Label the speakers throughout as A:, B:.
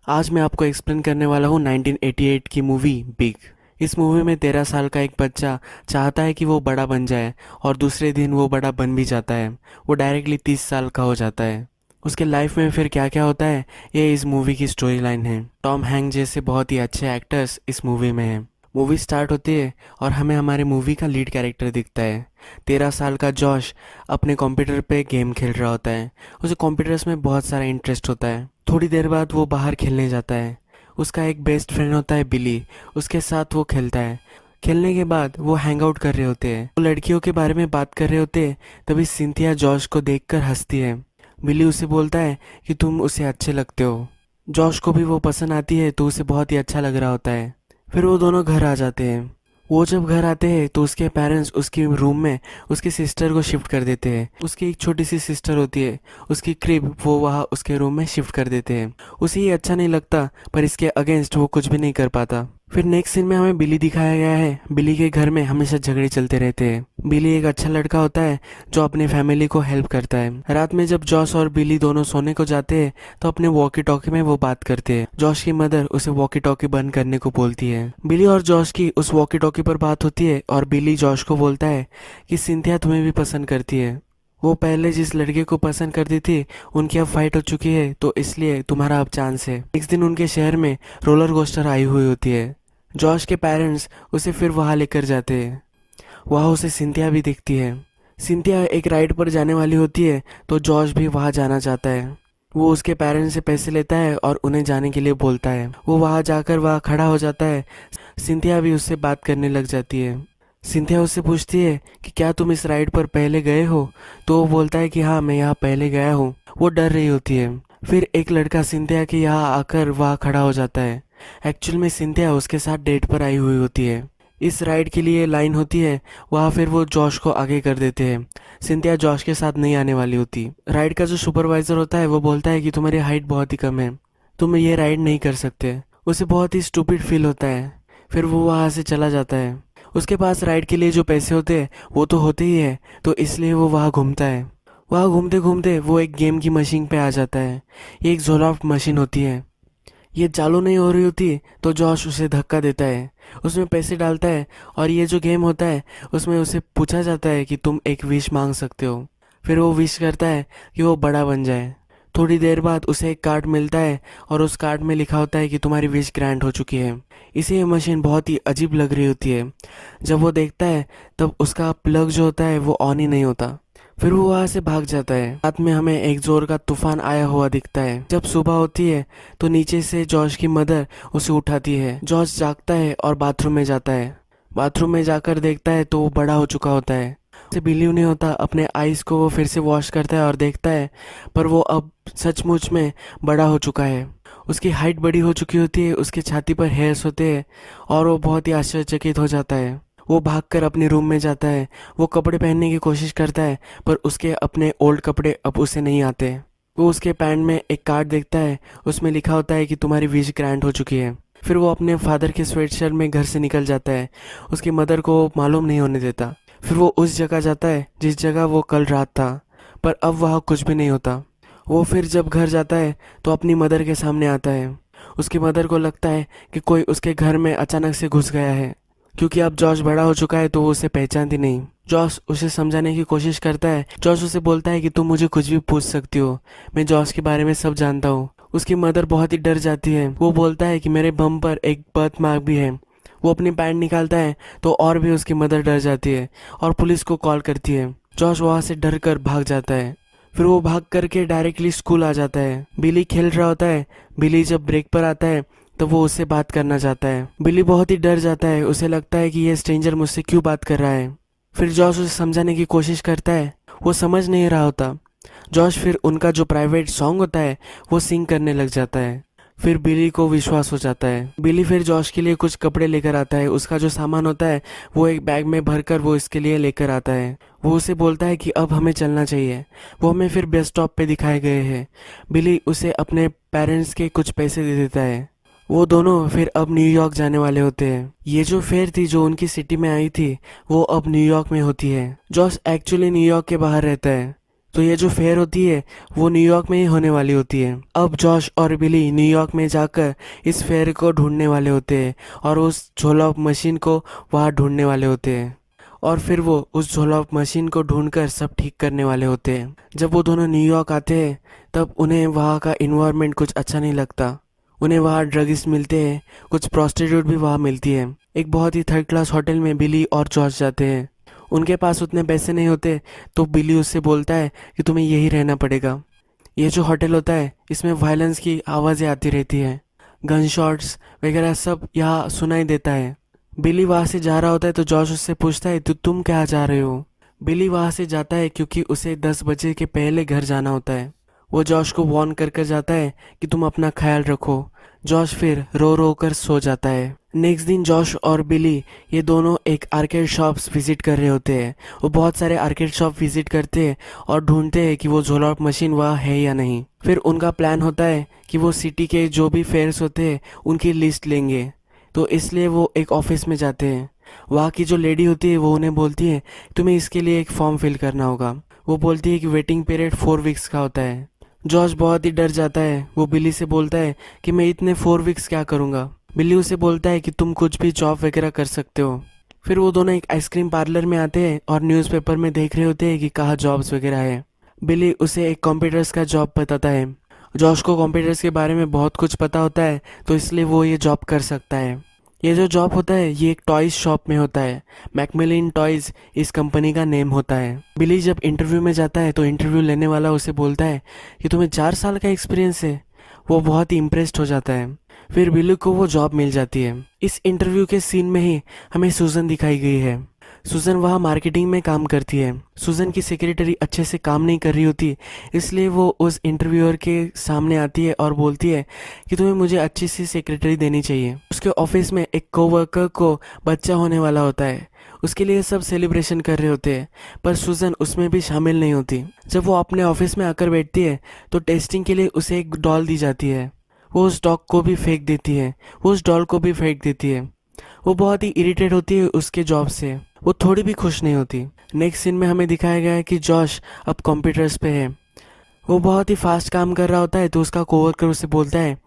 A: आज मैं आपको एक्सप्लेन करने वाला हूँ 1988 की मूवी बिग। इस मूवी में 13 साल का एक बच्चा चाहता है कि वो बड़ा बन जाए और दूसरे दिन वो बड़ा बन भी जाता है। वो डायरेक्टली 30 साल का हो जाता है। उसके लाइफ में फिर क्या क्या होता है, ये इस मूवी की स्टोरी लाइन है। टॉम हैंक जैसे बहुत ही अच्छे एक्टर्स इस मूवी में हैं। मूवी स्टार्ट होती है और हमें हमारे मूवी का लीड कैरेक्टर दिखता है। 13 साल का जॉश अपने कंप्यूटर पे गेम खेल रहा होता है। उसे कंप्यूटर्स में बहुत सारा इंटरेस्ट होता है। थोड़ी देर बाद वो बाहर खेलने जाता है। उसका एक बेस्ट फ्रेंड होता है बिली, उसके साथ वो खेलता है। खेलने के बाद वो हैंग आउट कर रहे होते हैं, वो लड़कियों के बारे में बात कर रहे होते हैं। तभी सिंथिया जॉश को देखकर हंसती है। बिली उसे बोलता है कि तुम उसे अच्छे लगते हो। जॉश को भी वो पसंद आती है तो उसे बहुत ही अच्छा लग रहा होता है। फिर वो दोनों घर आ जाते हैं। वो जब घर आते हैं तो उसके पेरेंट्स उसकी रूम में उसकी सिस्टर को शिफ्ट कर देते हैं। उसकी एक छोटी सी सिस्टर होती है, उसकी क्रिब वो वहाँ उसके रूम में शिफ्ट कर देते हैं। उसे ये अच्छा नहीं लगता, पर इसके अगेंस्ट वो कुछ भी नहीं कर पाता। फिर नेक्स्ट सीन में हमें बिली दिखाया गया है। बिली के घर में हमेशा झगड़े चलते रहते हैं। बिली एक अच्छा लड़का होता है जो अपने फैमिली को हेल्प करता है। रात में जब जॉश और बिली दोनों सोने को जाते हैं तो अपने वॉकी टॉकी में वो बात करते हैं। जॉश की मदर उसे वॉकी टॉकी बंद करने को बोलती है। बिली और जॉश की उस वॉकी टॉकी पर बात होती है और बिली जॉश को बोलता है कि सिंथिया तुम्हें भी पसंद करती है। वो पहले जिस लड़के को पसंद करती थी उनकी अब फाइट हो चुकी है, तो इसलिए तुम्हारा अब चांस है। नेक्स्ट दिन उनके शहर में रोलर कोस्टर आई हुई होती है। जॉश के पेरेंट्स उसे फिर वहां लेकर जाते हैं। वहां उसे सिंथिया भी दिखती है। सिंथिया एक राइड पर जाने वाली होती है तो जॉश भी वहां जाना चाहता है। वो उसके पेरेंट्स से पैसे लेता है और उन्हें जाने के लिए बोलता है। वो वहां जाकर वहां खड़ा हो जाता है। सिंथिया भी उससे बात करने लग जाती है। सिंथिया उससे पूछती है कि क्या तुम इस राइड पर पहले गए हो, तो वो बोलता है कि हाँ मैं यहाँ पहले गया हूँ। वो डर रही होती है। फिर एक लड़का सिंथिया के यहाँ आकर वहाँ खड़ा हो जाता है। एक्चुअल में सिंथिया उसके साथ डेट पर आई हुई होती है। इस राइड के लिए लाइन होती है, वहाँ फिर वो जॉश को आगे कर देते हैं। सिंथिया जॉश के साथ नहीं आने वाली होती। राइड का जो सुपरवाइजर होता है वो बोलता है कि तुम्हारी हाइट बहुत ही कम है, तुम ये राइड नहीं कर सकते। उसे बहुत ही स्टूपिड फील होता है। फिर वो वहाँ से चला जाता है। उसके पास राइड के लिए जो पैसे होते हैं वो तो होते ही है, तो इसलिए वो वहाँ घूमता है। वहाँ घूमते घूमते वो एक गेम की मशीन पे आ जाता है। ये एक जोलॉफ्ट मशीन होती है। ये चालू नहीं हो रही होती तो जॉश उसे धक्का देता है। उसमें पैसे डालता है और ये जो गेम होता है उसमें उसे पूछा जाता है कि तुम एक विश मांग सकते हो। फिर वो विश करता है कि वो बड़ा बन जाए। थोड़ी देर बाद उसे एक कार्ड मिलता है और उस कार्ड में लिखा होता है कि तुम्हारी विश ग्रांट हो चुकी है। इसे ये मशीन बहुत ही अजीब लग रही होती है। जब वो देखता है तब उसका प्लग जो होता है वो ऑन ही नहीं होता। फिर वो वहां से भाग जाता है। रात में हमें एक जोर का तूफान आया हुआ दिखता है। जब सुबह होती है तो नीचे से जॉश की मदर उसे उठाती है। जॉश जागता है और बाथरूम में जाता है। बाथरूम में जाकर देखता है तो वो बड़ा हो चुका होता है। उसे बिलीव नहीं होता। अपने आईज को वो फिर से वॉश करता है और देखता है, पर वो अब सचमुच में बड़ा हो चुका है। उसकी हाइट बड़ी हो चुकी होती है, उसकी छाती पर हेयर्स होते हैं और वो बहुत ही आश्चर्यचकित हो जाता है। वो भागकर अपने रूम में जाता है। वो कपड़े पहनने की कोशिश करता है, पर उसके अपने ओल्ड कपड़े अब उसे नहीं आते। वो उसके पैंट में एक कार्ड देखता है, उसमें लिखा होता है कि तुम्हारी विश ग्रांट हो चुकी है। फिर वो अपने फादर के स्वेटशर्ट में घर से निकल जाता है। उसकी मदर को मालूम नहीं होने देता। फिर वो उस जगह जाता है जिस जगह वो कल रात था, पर अब वहाँ कुछ भी नहीं होता। वो फिर जब घर जाता है तो अपनी मदर के सामने आता है। उसकी मदर को लगता है कि कोई उसके घर में अचानक से घुस गया है, क्योंकि अब जॉश बड़ा हो चुका है तो वो उसे पहचानती नहीं। जॉश उसे समझाने की कोशिश करता है। जॉश उसे बोलता है कि तुम मुझे कुछ भी पूछ सकती हो, मैं जॉश के बारे में सब जानता हूँ। उसकी मदर बहुत ही डर जाती है। वो बोलता है कि मेरे बम पर एक बर्थ मार्क भी है। वो अपनी पैंट निकालता है तो और भी उसकी मदर डर जाती है और पुलिस को कॉल करती है। जॉश वहाँ से डर कर भाग जाता है। फिर वो भाग करके डायरेक्टली स्कूल आ जाता है। बिली खेल रहा होता है। बिली जब ब्रेक पर आता है तो वो उससे बात करना चाहता है। बिली बहुत ही डर जाता है। उसे लगता है कि ये स्ट्रेंजर मुझसे क्यों बात कर रहा है। फिर जॉश उसे समझाने की कोशिश करता है। वो समझ नहीं रहा होता। जॉश फिर उनका जो प्राइवेट सॉन्ग होता है वो सिंग करने लग जाता है। फिर बिली को विश्वास हो जाता है। बिली फिर जॉश के लिए कुछ कपड़े लेकर आता है। उसका जो सामान होता है वो एक बैग में भरकर वो इसके लिए लेकर आता है। वो उसे बोलता है कि अब हमें चलना चाहिए। वो हमें फिर बस स्टॉप पे दिखाए गए हैं। बिली उसे अपने पेरेंट्स के कुछ पैसे दे देता है। वो दोनों फिर अब न्यूयॉर्क जाने वाले होते हैं। ये जो फेयर थी जो उनकी सिटी में आई थी वो अब न्यूयॉर्क में होती है। जॉश एक्चुअली न्यूयॉर्क के बाहर रहता है। तो ये जो फेयर होती है वो न्यूयॉर्क में ही होने वाली होती है। अब जॉश और बिली न्यूयॉर्क में जाकर इस फेयर को ढूंढने वाले होते हैं और उस झोला मशीन को वहाँ ढूंढने वाले होते हैं, और फिर वो उस झोला मशीन को ढूंढकर सब ठीक करने वाले होते हैं। जब वो दोनों न्यूयॉर्क आते हैं तब उन्हें वहाँ का इन्वायरमेंट कुछ अच्छा नहीं लगता। उन्हें वहाँ ड्रगिस्ट मिलते हैं, कुछ प्रोस्टिट्यूट भी वहाँ मिलती है। एक बहुत ही थर्ड क्लास होटल में बिली और जॉर्ज जाते हैं। उनके पास उतने पैसे नहीं होते तो बिली उससे बोलता है कि तुम्हें यही रहना पड़ेगा। ये जो होटल होता है इसमें वायलेंस की आवाज़ें आती रहती है, गन शॉट्स वगैरह सब यहाँ सुनाई देता है। बिली वहाँ से जा रहा होता है तो जॉर्ज उससे पूछता है तो तुम क्या जा रहे हो। बिली वहाँ से जाता है क्योंकि उसे 10 बजे के पहले घर जाना होता है। वो जॉश को वार्न कर कर जाता है कि तुम अपना ख्याल रखो। जॉश फिर रो रो कर सो जाता है। नेक्स्ट दिन जॉश और बिली ये दोनों एक आर्केड शॉप्स विजिट कर रहे होते हैं। वो बहुत सारे आर्केड शॉप विजिट करते हैं और ढूंढते हैं कि वो झोला मशीन वहाँ है या नहीं। फिर उनका प्लान होता है कि वो सिटी के जो भी फेयर्स होते हैं उनकी लिस्ट लेंगे, तो इसलिए वो एक ऑफिस में जाते हैं। वहाँ की जो लेडी होती है वो उन्हें बोलती है तुम्हें इसके लिए एक फॉर्म फिल करना होगा। वो बोलती है कि वेटिंग पीरियड 4 वीक्स का होता है। जॉर्ज बहुत ही डर जाता है। वो बिली से बोलता है कि मैं इतने 4 वीक्स क्या करूँगा। बिली उसे बोलता है कि तुम कुछ भी जॉब वगैरह कर सकते हो। फिर वो दोनों एक आइसक्रीम पार्लर में आते हैं और न्यूज़पेपर में देख रहे होते हैं कि कहाँ जॉब्स वगैरह है। बिली उसे एक कंप्यूटर्स का जॉब बताता है। जॉश को कंप्यूटर्स के बारे में बहुत कुछ पता होता है तो इसलिए वो ये जॉब कर सकता है। ये जो जॉब होता है ये एक टॉयज शॉप में होता है। मैकमिलन टॉयज इस कंपनी का नेम होता है। बिली जब इंटरव्यू में जाता है तो इंटरव्यू लेने वाला उसे बोलता है कि तुम्हें 4 साल का एक्सपीरियंस है। वो बहुत ही इम्प्रेस्ड हो जाता है। फिर बिली को वो जॉब मिल जाती है। इस इंटरव्यू के सीन में ही हमें सूजन दिखाई गई है। सूजन वहाँ मार्केटिंग में काम करती है। सूजन की सेक्रेटरी अच्छे से काम नहीं कर रही होती, इसलिए वो उस इंटरव्यूअर के सामने आती है और बोलती है कि तुम्हें मुझे अच्छी सी सेक्रेटरी देनी चाहिए। उसके ऑफिस में एक कोवर्कर को बच्चा होने वाला होता है। उसके लिए सब सेलिब्रेशन कर रहे होते हैं, पर सूजन उसमें भी शामिल नहीं होती। जब वो अपने ऑफिस में आकर बैठती है तो टेस्टिंग के लिए उसे एक डॉल दी जाती है। वो उस डॉग को भी फेंक देती है, वो उस डॉल को भी फेंक देती है। वो बहुत ही इरिटेट होती है उसके जॉब से। वो थोड़ी भी खुश नहीं होती। नेक्स्ट सीन में हमें दिखाया गया है कि जॉश अब कंप्यूटर्स पे है। वो बहुत ही फास्ट काम कर रहा होता है तो उसका कोवर्कर उसे बोलता है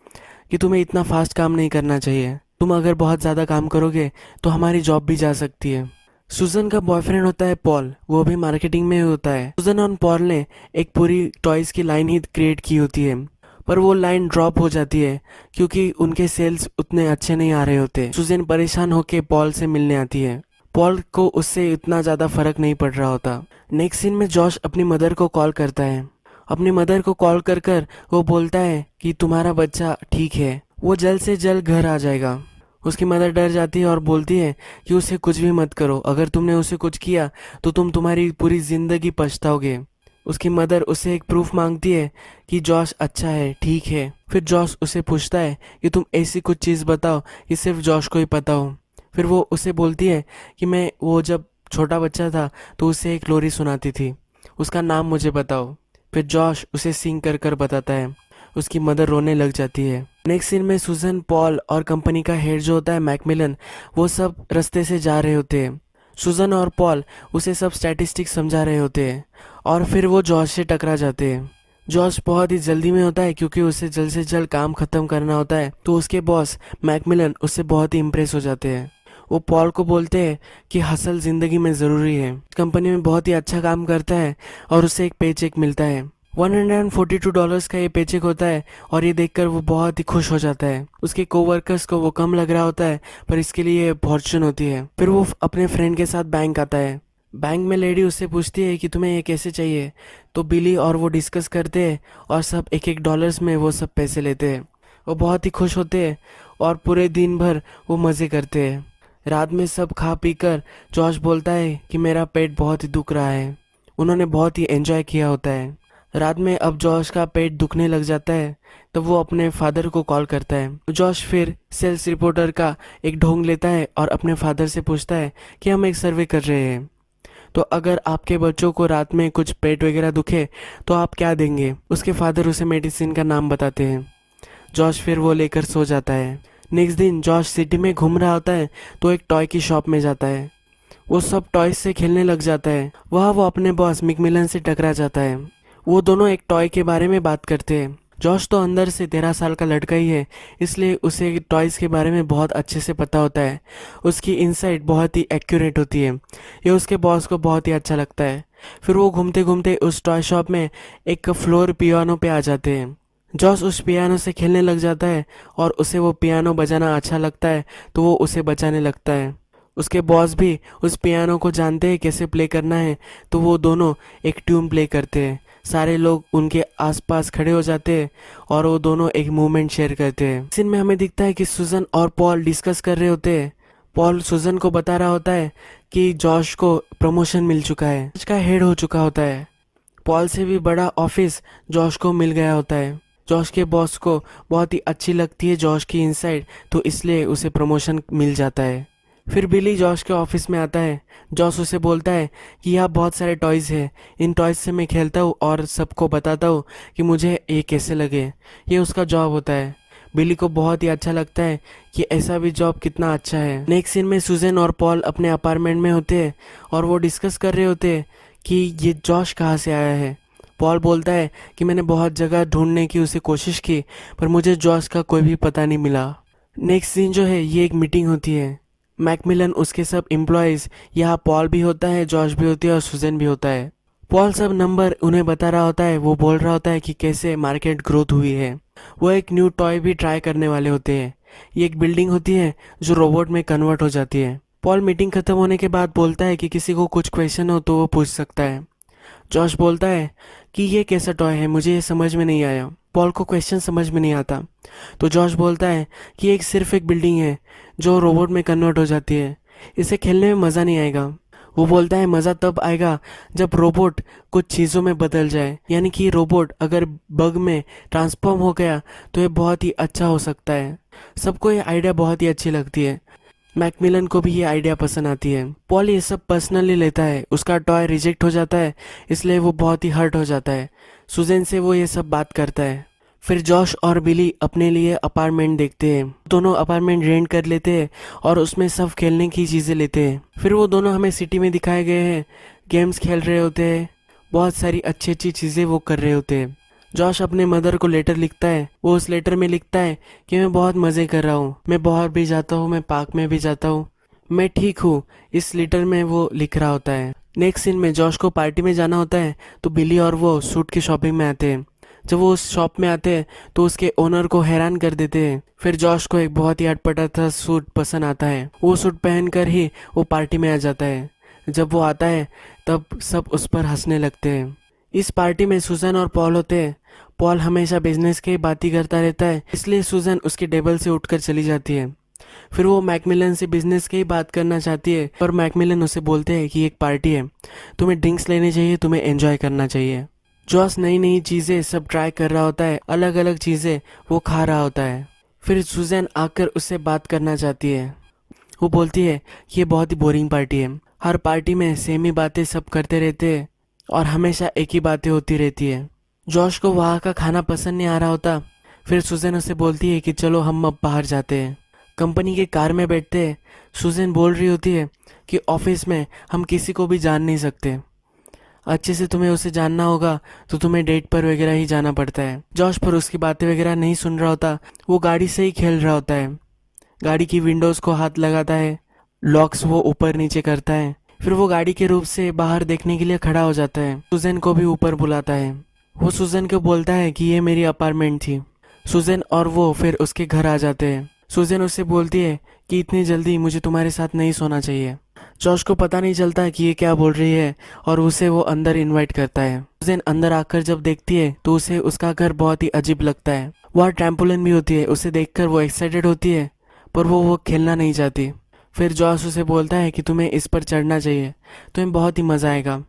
A: कि तुम्हें इतना फास्ट काम नहीं करना चाहिए। तुम अगर बहुत ज़्यादा काम करोगे तो हमारी जॉब भी जा सकती है। सुजन का बॉयफ्रेंड होता है पॉल, वो भी मार्केटिंग में होता है। सुजन और पॉल ने एक पूरी टॉयज की लाइन ही क्रिएट की होती है, पर वो लाइन ड्रॉप हो जाती है क्योंकि उनके सेल्स उतने अच्छे नहीं आ रहे होते। सुजन परेशान होकर पॉल से मिलने आती है। पॉल को उससे इतना ज़्यादा फर्क नहीं पड़ रहा होता। नेक्स्ट सीन में जॉश अपनी मदर को कॉल करता है। अपनी मदर को कॉल कर कर वो बोलता है कि तुम्हारा बच्चा ठीक है, वो जल्द से जल्द घर आ जाएगा। उसकी मदर डर जाती है और बोलती है कि उसे कुछ भी मत करो, अगर तुमने उसे कुछ किया तो तुम तुम्हारी पूरी जिंदगी पछताओगे। उसकी मदर उससे एक प्रूफ मांगती है कि जॉश अच्छा है, ठीक है। फिर जॉश उसे पूछता है कि तुम ऐसी कुछ चीज़ बताओ कि सिर्फ जॉश को ही पता हो। फिर वो उसे बोलती है कि मैं वो जब छोटा बच्चा था तो उसे एक लोरी सुनाती थी, उसका नाम मुझे बताओ। फिर जॉश उसे सिंग कर कर बताता है। उसकी मदर रोने लग जाती है। नेक्स्ट सीन में सुजन, पॉल और कंपनी का हेड जो होता है मैकमिलन, वो सब रास्ते से जा रहे होते हैं। सुजन और पॉल उसे सब स्टैटिस्टिक्स समझा रहे होते हैं और फिर वो जॉर्ज से टकरा जाते हैं। जॉर्ज बहुत ही जल्दी में होता है क्योंकि उसे जल्द से जल्द काम खत्म करना होता है, तो उसके बॉस मैकमिलन उससे बहुत ही इम्प्रेस हो जाते हैं। वो पॉल को बोलते हैं कि हसल जिंदगी में ज़रूरी है। कंपनी में बहुत ही अच्छा काम करता है और उसे एक पे चेक मिलता है। $142 का ये पे चेक होता है और ये देखकर वो बहुत ही खुश हो जाता है। उसके कोवर्कर्स को वो कम लग रहा होता है, पर इसके लिए फॉर्चून होती है। फिर वो अपने फ्रेंड के साथ बैंक आता है। बैंक में लेडी उससे पूछती है कि तुम्हें ये कैसे चाहिए, तो बिली और वो डिस्कस करते हैं और सब एक $1 में वो सब पैसे लेते हैं। वो बहुत ही खुश होते हैं और पूरे दिन भर वो मज़े करते हैं। रात में सब खा पी कर जॉर्ज बोलता है कि मेरा पेट बहुत ही दुख रहा है। उन्होंने बहुत ही एंजॉय किया होता है। रात में अब जॉश का पेट दुखने लग जाता है तो वो अपने फादर को कॉल करता है। जॉश फिर सेल्स रिपोर्टर का एक ढोंग लेता है और अपने फादर से पूछता है कि हम एक सर्वे कर रहे हैं, तो अगर आपके बच्चों को रात में कुछ पेट वगैरह दुखे तो आप क्या देंगे। उसके फादर उसे मेडिसिन का नाम बताते हैं। जॉश फिर वो लेकर सो जाता है। नेक्स्ट दिन जॉश सिटी में घूम रहा होता है तो एक टॉय की शॉप में जाता है। वो सब टॉयज से खेलने लग जाता है। वहाँ वो अपने बॉस मैकमिलन से टकरा जाता है। वो दोनों एक टॉय के बारे में बात करते हैं। जॉश तो अंदर से 13 साल का लड़का ही है, इसलिए उसे टॉयज़ के बारे में बहुत अच्छे से पता होता है। उसकी इनसाइट बहुत ही एक्यूरेट होती है। ये उसके बॉस को बहुत ही अच्छा लगता है। फिर वो घूमते घूमते उस टॉय शॉप में एक फ्लोर पियानो पे आ जाते हैं। जॉश उस पियानो से खेलने लग जाता है और उसे वो पियानो बजाना अच्छा लगता है, तो वो उसे बजाने लगता है। उसके बॉस भी उस पियानो को जानते हैं कैसे प्ले करना है, तो वो दोनों एक ट्यून प्ले करते हैं। सारे लोग उनके आसपास खड़े हो जाते हैं और वो दोनों एक मूवमेंट शेयर करते हैं। सीन में हमें दिखता है कि सुजन और पॉल डिस्कस कर रहे होते हैं। पॉल सुजन को बता रहा होता है कि जॉश को प्रमोशन मिल चुका है, उसका हेड हो चुका होता है। पॉल से भी बड़ा ऑफिस जॉश को मिल गया होता है। जॉश के बॉस को बहुत ही अच्छी लगती है जॉश की इनसाइट, तो इसलिए उसे प्रमोशन मिल जाता है। फिर बिली जॉश के ऑफिस में आता है। जॉश उसे बोलता है कि यहाँ बहुत सारे टॉयज़ हैं, इन टॉयज़ से मैं खेलता हूँ और सबको बताता हूँ कि मुझे ये कैसे लगे। ये उसका जॉब होता है। बिली को बहुत ही अच्छा लगता है कि ऐसा भी जॉब कितना अच्छा है। नेक्स्ट सीन में सुजन और पॉल अपने अपार्टमेंट में होते हैं और वो डिस्कस कर रहे होते हैं कि ये जॉश कहाँ से आया है। पॉल बोलता है कि मैंने बहुत जगह ढूंढने की उसे कोशिश की, पर मुझे जॉश का कोई भी पता नहीं मिला। नेक्स्ट सीन जो है, ये एक मीटिंग होती है। मैकमिलन उसके सब एम्प्लॉयज़, यहाँ पॉल भी होता है, जॉश भी होती है और सुजन भी होता है। पॉल सब नंबर उन्हें बता रहा होता है। वो बोल रहा होता है कि कैसे मार्केट ग्रोथ हुई है। वो एक न्यू टॉय भी ट्राई करने वाले होते हैं। ये एक बिल्डिंग होती है जो रोबोट में कन्वर्ट हो जाती है। पॉल मीटिंग खत्म होने के बाद बोलता है कि किसी को कुछ क्वेश्चन हो तो वो पूछ सकता है। जॉश बोलता है कि ये कैसा टॉय है, मुझे ये समझ में नहीं आया। पॉल को क्वेश्चन समझ में नहीं आता, तो जॉश बोलता है कि एक सिर्फ एक बिल्डिंग है जो रोबोट में कन्वर्ट हो जाती है, इसे खेलने में मज़ा नहीं आएगा। वो बोलता है मज़ा तब आएगा जब रोबोट कुछ चीज़ों में बदल जाए, यानी कि रोबोट अगर बग में ट्रांसफॉर्म हो गया तो ये बहुत ही अच्छा हो सकता है। सबको ये आइडिया बहुत ही अच्छी लगती है। मैकमिलन को भी ये आइडिया पसंद आती है। पॉल ये सब पर्सनली लेता है। उसका टॉय रिजेक्ट हो जाता है, इसलिए वो बहुत ही हर्ट हो जाता है। सुजैन से वो ये सब बात करता है। फिर जॉश और बिली अपने लिए अपार्टमेंट देखते हैं। दोनों अपार्टमेंट रेंट कर लेते हैं और उसमें सब खेलने की चीज़ें लेते हैं। फिर वो दोनों हमें सिटी में दिखाए गए हैं, गेम्स खेल रहे होते हैं, बहुत सारी अच्छी अच्छी चीज़ें वो कर रहे होते हैं। जॉश अपने मदर को लेटर लिखता है। वो उस लेटर में लिखता है कि मैं बहुत मज़े कर रहा हूँ, मैं बाहर भी जाता हूँ, मैं पार्क में भी जाता हूँ, मैं ठीक हूँ। इस लेटर में वो लिख रहा होता है। नेक्स्ट सीन में जॉश को पार्टी में जाना होता है, तो बिली और वो सूट की शॉपिंग में आते हैं। जब वो उस शॉप में आते हैं तो उसके ओनर को हैरान कर देते हैं। फिर जॉश को एक बहुत ही अटपटा था सूट पसंद आता है। वो सूट पहनकर ही वो पार्टी में आ जाता है। जब वो आता है तब सब उस पर हंसने लगते हैं। इस पार्टी में सुजन और पॉल होते हैं। पॉल हमेशा बिजनेस की बात ही करता रहता है, इसलिए सुजन उसके टेबल से उठकर चली जाती है। फिर वो मैकमिलन से बिजनेस की ही बात करना चाहती है, पर मैकमिलन उसे बोलते हैं कि एक पार्टी है, तुम्हें ड्रिंक्स लेने चाहिए, तुम्हें एंजॉय करना चाहिए। जॉस नई नई चीज़ें सब ट्राई कर रहा होता है, अलग अलग चीज़ें वो खा रहा होता है। फिर सुजैन आकर उससे बात करना चाहती है। वो बोलती है कि ये बहुत ही बोरिंग पार्टी है, हर पार्टी में सेम ही बातें सब करते रहते हैं और हमेशा एक ही बातें होती रहती है। जॉश को वहाँ का खाना पसंद नहीं आ रहा होता। फिर सुजैन उसे बोलती है कि चलो हम अब बाहर जाते हैं। कंपनी के कार में बैठते हैं। सुजैन बोल रही होती है कि ऑफिस में हम किसी को भी जान नहीं सकते, अच्छे से तुम्हें उसे जानना होगा तो तुम्हें डेट पर वगैरह ही जाना पड़ता है। जॉश पर उसकी बातें वगैरह नहीं सुन रहा होता, वो गाड़ी से ही खेल रहा होता है। गाड़ी की विंडोज़ को हाथ लगाता है, लॉक्स वो ऊपर नीचे करता है। फिर वो गाड़ी के रूप से बाहर देखने के लिए खड़ा हो जाता है। सुजैन को भी ऊपर बुलाता है। वो सुजैन को बोलता है कि ये मेरी अपार्टमेंट थी। सुजैन और वो फिर उसके घर आ जाते हैं। सुजैन उससे बोलती है कि इतनी जल्दी मुझे तुम्हारे साथ नहीं सोना चाहिए। जॉश को पता नहीं चलता कि ये क्या बोल रही है और उसे वो अंदर इनवाइट करता है। सुजैन अंदर आकर जब देखती है तो उसे उसका घर बहुत ही अजीब लगता है। वहाँ ट्रैम्पोलिन भी होती है। उसे देखकर वो एक्साइटेड होती है, पर वो खेलना नहीं चाहती। फिर जॉश उसे बोलता है कि तुम्हें इस पर चढ़ना चाहिए, तुम्हें बहुत ही मज़ा आएगा।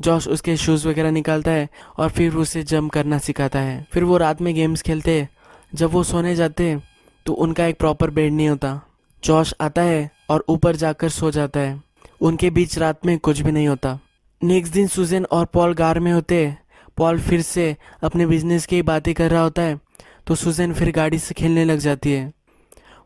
A: जॉश उसके शूज़ वगैरह निकालता है और फिर उसे जंप करना सिखाता है। फिर वो रात में गेम्स खेलते हैं। जब वो सोने जाते हैं तो उनका एक प्रॉपर बेड नहीं होता। जॉश आता है और ऊपर जाकर सो जाता है। उनके बीच रात में कुछ भी नहीं होता। नेक्स्ट दिन सुजैन और पॉल कार में होते हैं। पॉल फिर से अपने बिजनेस की बातें कर रहा होता है, तो सुजैन फिर गाड़ी से खेलने लग जाती है।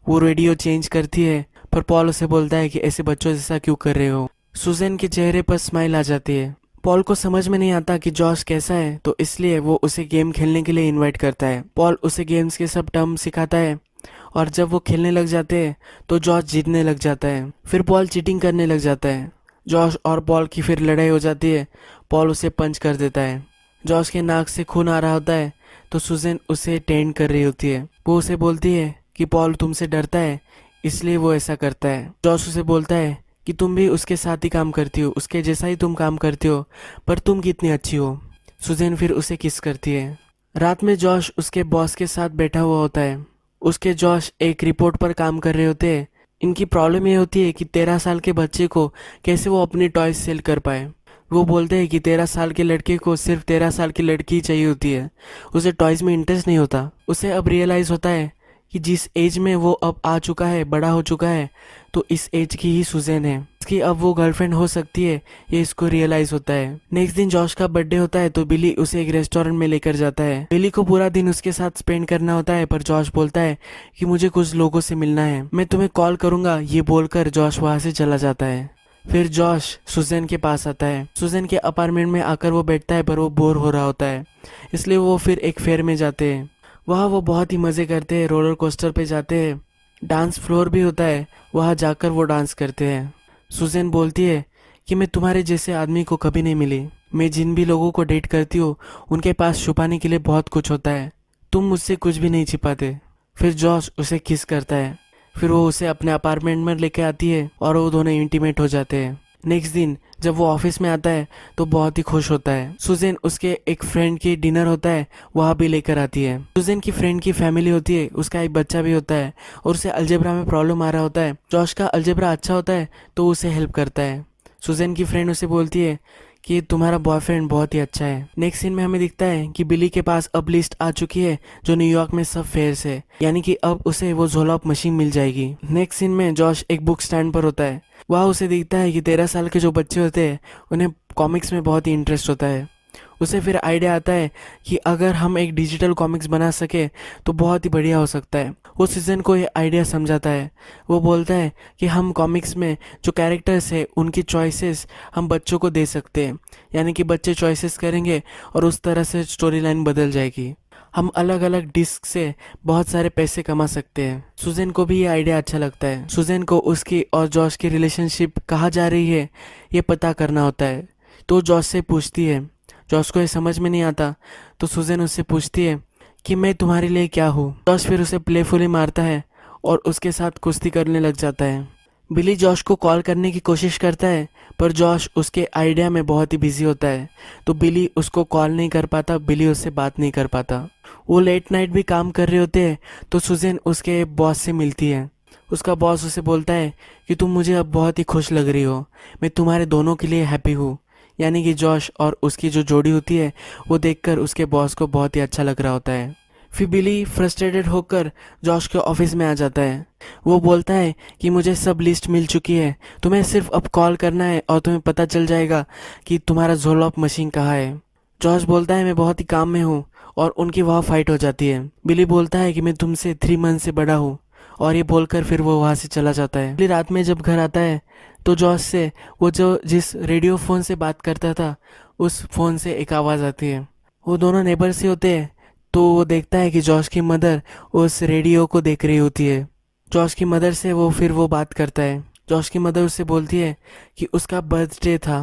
A: वो रेडियो चेंज करती है, पर पॉल उसे बोलता है कि ऐसे बच्चों जैसा क्यों कर रहे हो। सुजैन के चेहरे पर स्माइल आ जाती है। पॉल को समझ में नहीं आता कि जॉश कैसा है, तो इसलिए वो उसे गेम खेलने के लिए इनवाइट करता है। पॉल उसे गेम्स के सब टर्म सिखाता है और जब वो खेलने लग जाते हैं तो जॉश जीतने लग जाता है। फिर पॉल चीटिंग करने लग जाता है। जॉश और पॉल की फिर लड़ाई हो जाती है। पॉल उसे पंच कर देता है। जॉश के नाक से खून आ रहा होता है तो सुजैन उसे टेंड कर रही होती है। वो उसे बोलती है कि पॉल तुमसे डरता है इसलिए वो ऐसा करता है। जॉश उसे बोलता है कि तुम भी उसके साथ ही काम करती हो, उसके जैसा ही तुम काम करती हो, पर तुम कितनी अच्छी हो। सुजैन फिर उसे किस करती है। रात में जॉश उसके बॉस के साथ बैठा हुआ होता है। उसके जॉश एक रिपोर्ट पर काम कर रहे होते हैं। इनकी प्रॉब्लम ये होती है कि 13 साल के बच्चे को कैसे वो अपनी टॉयज सेल कर पाए। वो बोलते हैं कि 13 साल के लड़के को सिर्फ 13 साल की लड़की ही चाहिए होती है, उसे टॉयज में इंटरेस्ट नहीं होता। उसे अब रियलाइज होता है कि जिस एज में वो अब आ चुका है, बड़ा हो चुका है, तो इस एज की ही सुजैन है, इसकी अब वो गर्लफ्रेंड हो सकती है, ये इसको रियलाइज होता है। नेक्स्ट दिन जॉश का बर्थडे होता है तो बिली उसे एक रेस्टोरेंट में लेकर जाता है। बिली को पूरा दिन उसके साथ स्पेंड करना होता है, पर जॉश बोलता है कि मुझे कुछ लोगों से मिलना है, मैं तुम्हें कॉल करूंगा। ये बोलकर जॉश वहां से चला जाता है। फिर जॉश सुजैन के पास आता है। सुजैन के अपार्टमेंट में आकर वो बैठता है, पर वो बोर हो रहा होता है, इसलिए वो फिर एक फेयर में जाते हैं। वहाँ वो बहुत ही मज़े करते हैं, रोलर कोस्टर पे जाते हैं, डांस फ्लोर भी होता है, वहाँ जाकर वो डांस करते हैं। सुजैन बोलती है कि मैं तुम्हारे जैसे आदमी को कभी नहीं मिली, मैं जिन भी लोगों को डेट करती हूँ उनके पास छुपाने के लिए बहुत कुछ होता है, तुम मुझसे कुछ भी नहीं छिपाते। फिर जॉश उसे किस करता है। फिर वो उसे अपने अपार्टमेंट में लेके आती है और वो दोनों इंटीमेट हो जाते हैं। नेक्स्ट दिन जब वो ऑफिस में आता है तो बहुत ही खुश होता है। सुजैन उसके एक फ्रेंड की डिनर होता है, वहाँ भी लेकर आती है। सुजैन की फ्रेंड की फैमिली होती है, उसका एक बच्चा भी होता है और उसे अलजेब्रा में प्रॉब्लम आ रहा होता है। जॉश का अलजेब्रा अच्छा होता है तो उसे हेल्प करता है। सुजैन की फ्रेंड उसे बोलती है कि तुम्हारा बॉयफ्रेंड बहुत ही अच्छा है। नेक्स्ट सीन में हमें दिखता है कि बिली के पास अब लिस्ट आ चुकी है जो न्यूयॉर्क में सब फेयर्स है, यानी कि अब उसे वो झोला मशीन मिल जाएगी। नेक्स्ट सीन में जॉश एक बुक स्टैंड पर होता है। वहाँ उसे दिखता है कि 13 साल के जो बच्चे होते हैं उन्हें कॉमिक्स में बहुत ही इंटरेस्ट होता है। उसे फिर आइडिया आता है कि अगर हम एक डिजिटल कॉमिक्स बना सके तो बहुत ही बढ़िया हो सकता है। वो सीजन को ये आइडिया समझाता है। वो बोलता है कि हम कॉमिक्स में जो कैरेक्टर्स है उनकी चॉइसेस हम बच्चों को दे सकते हैं, यानी कि बच्चे चॉइसेस करेंगे और उस तरह से स्टोरी लाइन बदल जाएगी। हम अलग अलग डिस्क से बहुत सारे पैसे कमा सकते हैं। सुजैन को भी ये आइडिया अच्छा लगता है। सुजैन को उसकी और जॉश की रिलेशनशिप कहाँ जा रही है ये पता करना होता है, तो जॉश से पूछती है। जॉश को ये समझ में नहीं आता तो सुजैन उससे पूछती है कि मैं तुम्हारे लिए क्या हूँ। जॉश फिर उसे प्लेफुली मारता है और उसके साथ कुश्ती करने लग जाता है। बिली जॉश को कॉल करने की कोशिश करता है, पर जॉश उसके आइडिया में बहुत ही बिजी होता है, तो बिली उसको कॉल नहीं कर पाता, बिली उससे बात नहीं कर पाता। वो लेट नाइट भी काम कर रहे होते हैं तो सुजैन उसके बॉस से मिलती है। उसका बॉस उसे बोलता है कि तुम मुझे अब बहुत ही खुश लग रही हो, मैं तुम्हारे दोनों के लिए हैप्पी हूँ, यानी कि जॉश और उसकी जो जोड़ी होती है वो देखकर उसके बॉस को बहुत ही अच्छा लग रहा होता है। फिर बिली फ्रस्ट्रेटेड होकर जॉश के ऑफिस में आ जाता है। वो बोलता है कि मुझे सब लिस्ट मिल चुकी है, तुम्हें सिर्फ अब कॉल करना है और तुम्हें पता चल जाएगा कि तुम्हारा झोलॉप मशीन कहाँ है। जॉश बोलता है मैं बहुत ही काम में हूँ और उनकी वहाँ फाइट हो जाती है। बिली बोलता है कि मैं तुमसे 3 मंथ से बड़ा हूँ और ये बोलकर फिर वो वहाँ से चला जाता है। बिली रात में जब घर आता है तो जॉश से वो जो जिस रेडियो फ़ोन से बात करता था उस फ़ोन से एक आवाज़ आती है। वो दोनों नेबर से होते हैं तो वो देखता है कि जॉश की मदर उस रेडियो को देख रही होती है। जॉश की मदर से वो बात करता है। जॉश की मदर उससे बोलती है कि उसका बर्थडे था,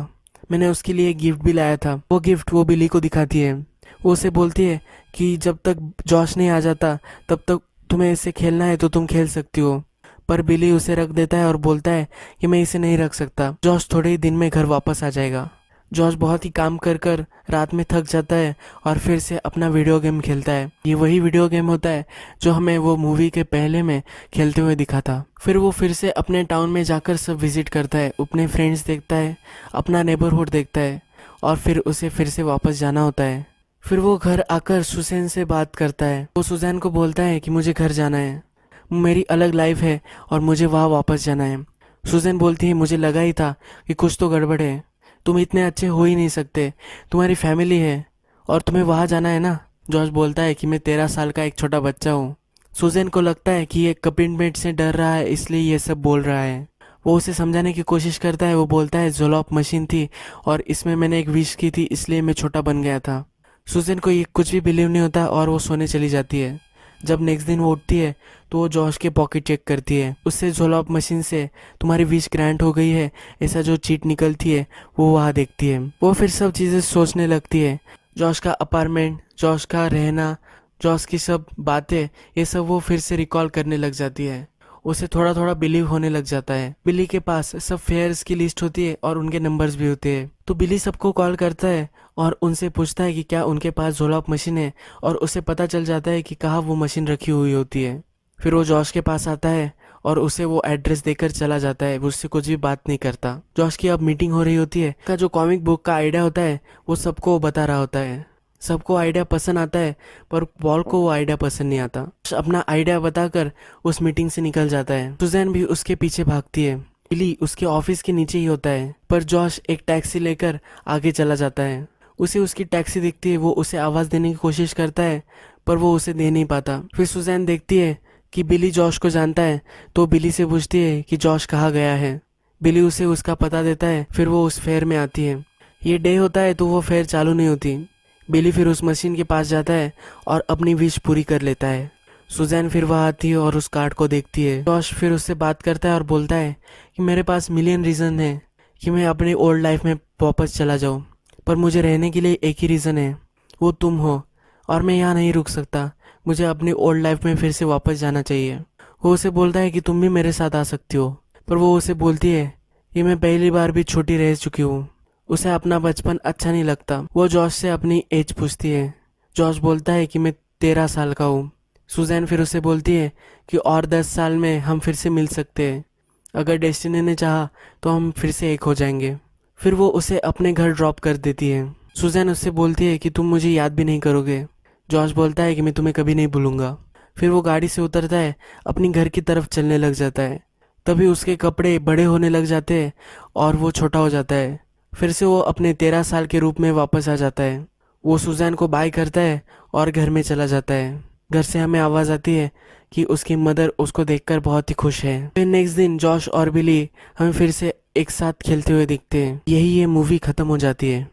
A: मैंने उसके लिए गिफ्ट भी लाया था। वो गिफ्ट वो बिली को दिखाती है। वो उसे बोलती है कि जब तक जॉश नहीं आ जाता तब तक तुम्हें इसे खेलना है तो तुम खेल सकती हो, पर बिली उसे रख देता है और बोलता है कि मैं इसे नहीं रख सकता, जॉश थोड़े ही दिन में घर वापस आ जाएगा। जॉश बहुत ही काम कर कर रात में थक जाता है और फिर से अपना वीडियो गेम खेलता है। ये वही वीडियो गेम होता है जो हमें वो मूवी के पहले में खेलते हुए दिखा था। फिर वो फिर से अपने टाउन में जाकर सब विजिट करता है, अपने फ्रेंड्स देखता है, अपना नेबरहुड देखता है और फिर उसे फिर से वापस जाना होता है। फिर वो घर आकर सुजैन से बात करता है। वो सुजैन को बोलता है कि मुझे घर जाना है, मेरी अलग लाइफ है और मुझे वहाँ वापस जाना है। सुजैन बोलती है मुझे लगा ही था कि कुछ तो गड़बड़ है, तुम इतने अच्छे हो ही नहीं सकते, तुम्हारी फैमिली है और तुम्हें वहाँ जाना है ना। जॉर्ज बोलता है कि मैं 13 साल का एक छोटा बच्चा हूँ। सुजैन को लगता है कि ये कमिटमेंट से डर रहा है इसलिए ये सब बोल रहा है। वो उसे समझाने की कोशिश करता है। वो बोलता है ज़ोलॉप मशीन थी और इसमें मैंने एक विश की थी, इसलिए मैं छोटा बन गया था। सुजैन को ये कुछ भी बिलीव नहीं होता और वो सोने चली जाती है। जब नेक्स्ट दिन वो उठती है तो वो जॉश के पॉकेट चेक करती है। उससे ज़ोलॉप मशीन से तुम्हारी विश ग्रांट हो गई है ऐसा जो चीट निकलती है वो वहाँ देखती है। वो फिर सब चीज़ें सोचने लगती है। जॉश का अपार्टमेंट, जॉश का रहना, जॉश की सब बातें, ये सब वो फिर से रिकॉल करने लग जाती है। उसे थोड़ा थोड़ा बिलीव होने लग जाता है। बिली के पास सब फेयर्स की लिस्ट होती है और उनके नंबर्स भी होते हैं। तो बिली सबको कॉल करता है और उनसे पूछता है कि क्या उनके पास ज़ोलॉप मशीन है, और उसे पता चल जाता है कि कहाँ वो मशीन रखी हुई होती है। फिर वो जॉश के पास आता है और उसे वो एड्रेस देकर चला जाता है। वो उससे कुछ भी बात नहीं करता। जॉश की अब मीटिंग हो रही होती है। का जो कॉमिक बुक का आइडिया होता है वो सबको बता रहा होता है। सबको आइडिया पसंद आता है पर पॉल को वो आइडिया पसंद नहीं आता। अपना आइडिया बताकर उस मीटिंग से निकल जाता है। सुजैन भी उसके पीछे भागती है। बिली उसके ऑफिस के नीचे ही होता है, पर जॉश एक टैक्सी लेकर आगे चला जाता है। उसे उसकी टैक्सी दिखती है। वो उसे आवाज़ देने की कोशिश करता है पर वो उसे दे नहीं पाता। फिर सुजैन देखती है कि बिली जॉश को जानता है, तो बिली से पूछती है कि जॉश कहाँ गया है। बिली उसे उसका पता देता है। फिर वो उस फेयर में आती है। ये डे होता है तो वो फेयर चालू नहीं होती। बिली फिर उस मशीन के पास जाता है और अपनी विश पूरी कर लेता है। सुजैन फिर वहाँ आती है और उस कार्ड को देखती है। जॉश फिर उससे बात करता है और बोलता है कि मेरे पास मिलियन रीज़न है कि मैं अपनी ओल्ड लाइफ में वापस चला जाऊँ, पर मुझे रहने के लिए एक ही रीज़न है, वो तुम हो, और मैं यहाँ नहीं रुक सकता। मुझे अपनी ओल्ड लाइफ में फिर से वापस जाना चाहिए। वो उसे बोलता है कि तुम भी मेरे साथ आ सकती हो, पर वो उसे बोलती है कि मैं पहली बार भी छोटी रह चुकी हूँ। उसे अपना बचपन अच्छा नहीं लगता। वो जॉश से अपनी एज पूछती है। जॉश बोलता है कि मैं 13 साल का हूँ। सुजैन फिर उसे बोलती है कि और 10 साल में हम फिर से मिल सकते हैं। अगर डेस्टिनी ने चाहा तो हम फिर से एक हो जाएंगे। फिर वो उसे अपने घर ड्रॉप कर देती है। सुजैन उससे बोलती है कि तुम मुझे याद भी नहीं करोगे। जॉश बोलता है कि मैं तुम्हें कभी नहीं भूलूंगा। फिर वो गाड़ी से उतरता है, अपनी घर की तरफ चलने लग जाता है। तभी उसके कपड़े बड़े होने लग जाते हैं और वो छोटा हो जाता है। फिर से वो अपने 13 साल के रूप में वापस आ जाता है। वो सुजैन को बाय करता है और घर में चला जाता है। घर से हमें आवाज़ आती है कि उसकी मदर उसको देखकर बहुत ही खुश है। फिर नेक्स्ट दिन जॉश और बिली हमें फिर से एक साथ खेलते हुए दिखते हैं। यही ये मूवी खत्म हो जाती है।